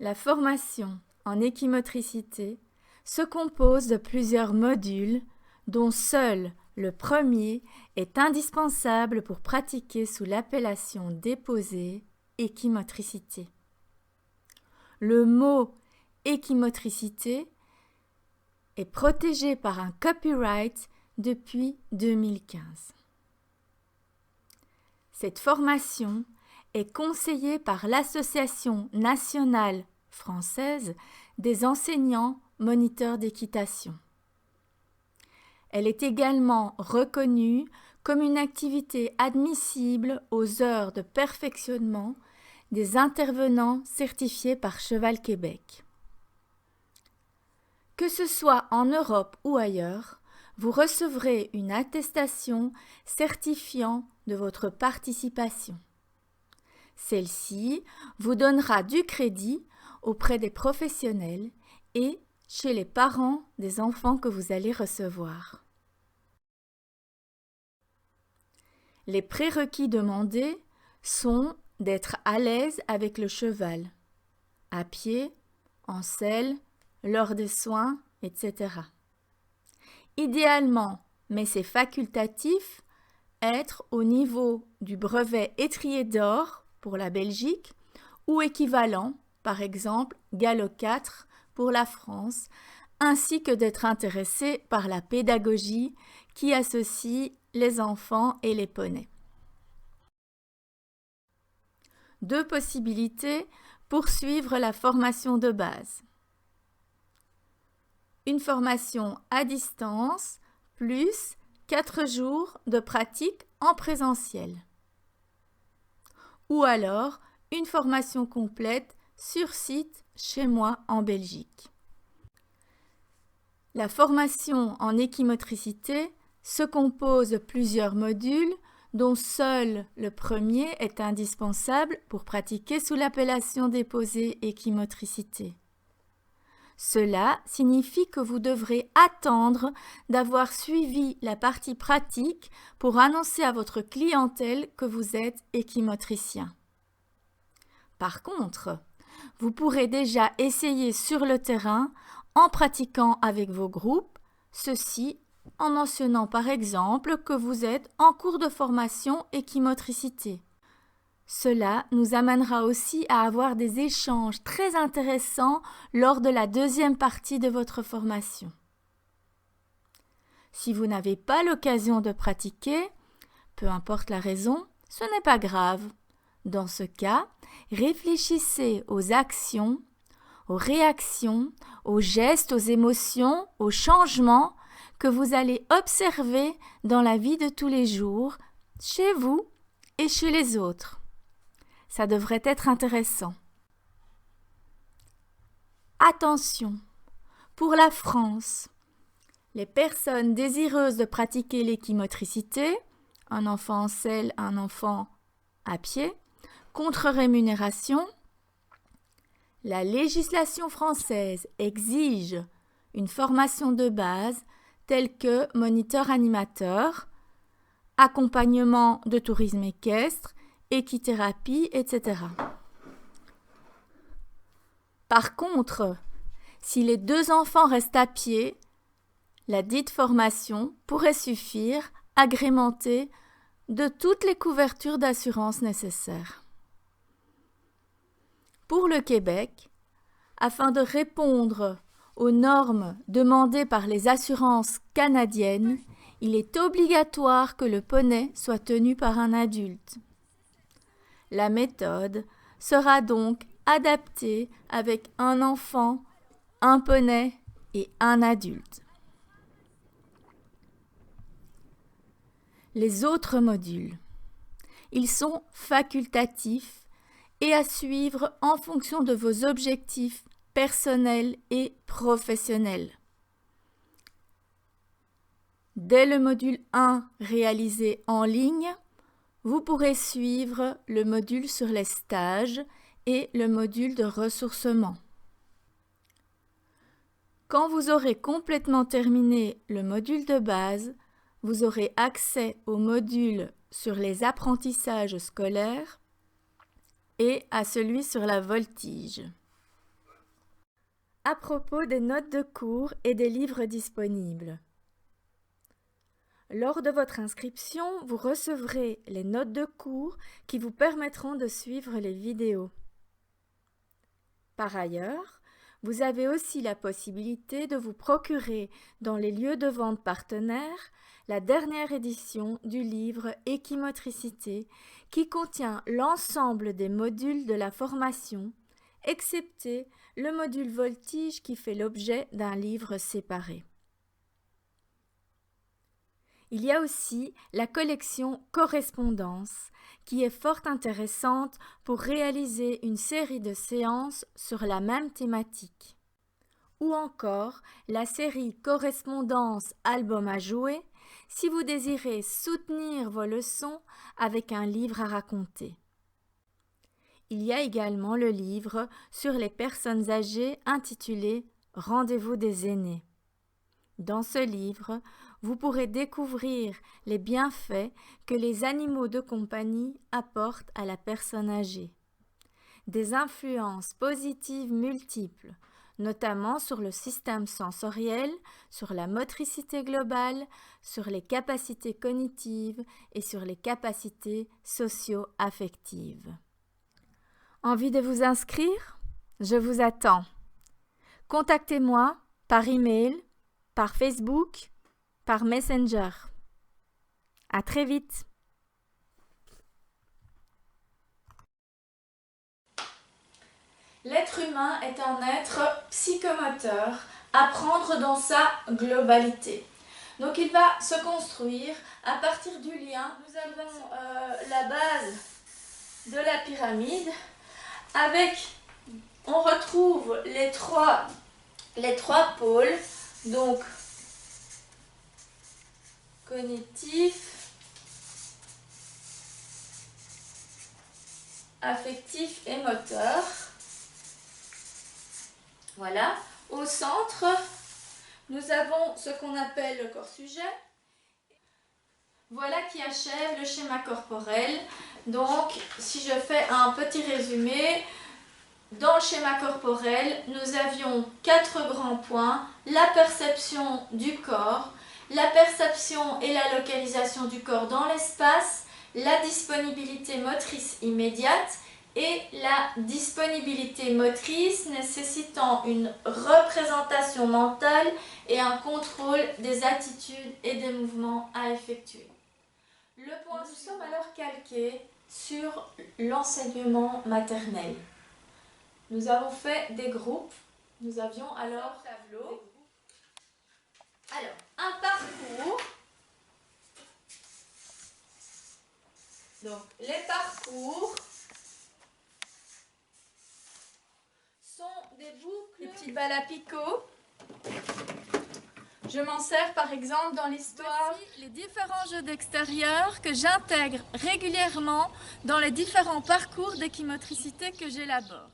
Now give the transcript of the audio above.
La formation en équimotricité se compose de plusieurs modules dont seul le premier est indispensable pour pratiquer sous l'appellation déposée équimotricité. Le mot équimotricité est protégé par un copyright depuis 2015. Cette formation est conseillée par l'Association nationale française des enseignants moniteurs d'équitation. Elle est également reconnue comme une activité admissible aux heures de perfectionnement des intervenants certifiés par Cheval Québec. Que ce soit en Europe ou ailleurs, vous recevrez une attestation certifiant de votre participation. Celle-ci vous donnera du crédit auprès des professionnels et chez les parents des enfants que vous allez recevoir. Les prérequis demandés sont d'être à l'aise avec le cheval, à pied, en selle, lors des soins, etc. Idéalement, mais c'est facultatif, être au niveau du brevet étrier d'or pour la Belgique ou équivalent, par exemple Gallo 4 pour la France, ainsi que d'être intéressé par la pédagogie qui associe les enfants et les poneys. Deux possibilités pour suivre la formation de base. Une formation à distance plus 4 jours de pratique en présentiel. Ou alors une formation complète sur site chez moi en Belgique. La formation en équimotricité se compose de plusieurs modules dont seul le premier est indispensable pour pratiquer sous l'appellation déposée équimotricité. Cela signifie que vous devrez attendre d'avoir suivi la partie pratique pour annoncer à votre clientèle que vous êtes équimotricien. Par contre, vous pourrez déjà essayer sur le terrain en pratiquant avec vos groupes, ceci en mentionnant par exemple que vous êtes en cours de formation équimotricité. Cela nous amènera aussi à avoir des échanges très intéressants lors de la deuxième partie de votre formation. Si vous n'avez pas l'occasion de pratiquer, peu importe la raison, ce n'est pas grave. Dans ce cas, réfléchissez aux actions, aux réactions, aux gestes, aux émotions, aux changements que vous allez observer dans la vie de tous les jours, chez vous et chez les autres. Ça devrait être intéressant. Attention, pour la France, les personnes désireuses de pratiquer l'équimotricité, un enfant en selle, un enfant à pied, contre rémunération, la législation française exige une formation de base telle que moniteur-animateur, accompagnement de tourisme équestre, équithérapie, etc. Par contre, si les deux enfants restent à pied, la dite formation pourrait suffire agrémentée de toutes les couvertures d'assurance nécessaires. Pour le Québec, afin de répondre aux normes demandées par les assurances canadiennes, il est obligatoire que le poney soit tenu par un adulte. La méthode sera donc adaptée avec un enfant, un poney et un adulte. Les autres modules, ils sont facultatifs et à suivre en fonction de vos objectifs personnels et professionnels. Dès le module 1 réalisé en ligne, vous pourrez suivre le module sur les stages et le module de ressourcement. Quand vous aurez complètement terminé le module de base, vous aurez accès au module sur les apprentissages scolaires et à celui sur la voltige. à propos des notes de cours et des livres disponibles. Lors de votre inscription, vous recevrez les notes de cours qui vous permettront de suivre les vidéos. Par ailleurs, vous avez aussi la possibilité de vous procurer dans les lieux de vente partenaires la dernière édition du livre Équimotricité qui contient l'ensemble des modules de la formation, excepté le module voltige qui fait l'objet d'un livre séparé. Il y a aussi la collection Correspondance qui est fort intéressante pour réaliser une série de séances sur la même thématique. Ou encore la série Correspondance Album à jouer si vous désirez soutenir vos leçons avec un livre à raconter. Il y a également le livre sur les personnes âgées intitulé Rendez-vous des aînés. Dans ce livre, vous pourrez découvrir les bienfaits que les animaux de compagnie apportent à la personne âgée. Des influences positives multiples, notamment sur le système sensoriel, sur la motricité globale, sur les capacités cognitives et sur les capacités socio-affectives. Envie de vous inscrire? Je vous attends. Contactez-moi par email, par Facebook, par Messenger. À très vite. L'être humain est un être psychomoteur à prendre dans sa globalité. Donc il va se construire à partir du lien. Nous avons la base de la pyramide avec, on retrouve les trois pôles, donc cognitif, affectif et moteur. Voilà. Au centre, nous avons ce qu'on appelle le corps-sujet. Voilà qui achève le schéma corporel. Donc, si je fais un petit résumé, dans le schéma corporel, nous avions 4 grands points. La perception du corps, la perception et la localisation du corps dans l'espace, la disponibilité motrice immédiate et la disponibilité motrice nécessitant une représentation mentale et un contrôle des attitudes et des mouvements à effectuer. Nous sommes alors calqués sur l'enseignement maternel. Nous avons fait des groupes. Nous avions alors tableau. Alors, un parcours. Donc, les parcours sont des boucles, des petites balles à picot. Je m'en sers par exemple dans l'histoire. Voici les différents jeux d'extérieur que j'intègre régulièrement dans les différents parcours d'équimotricité que j'élabore.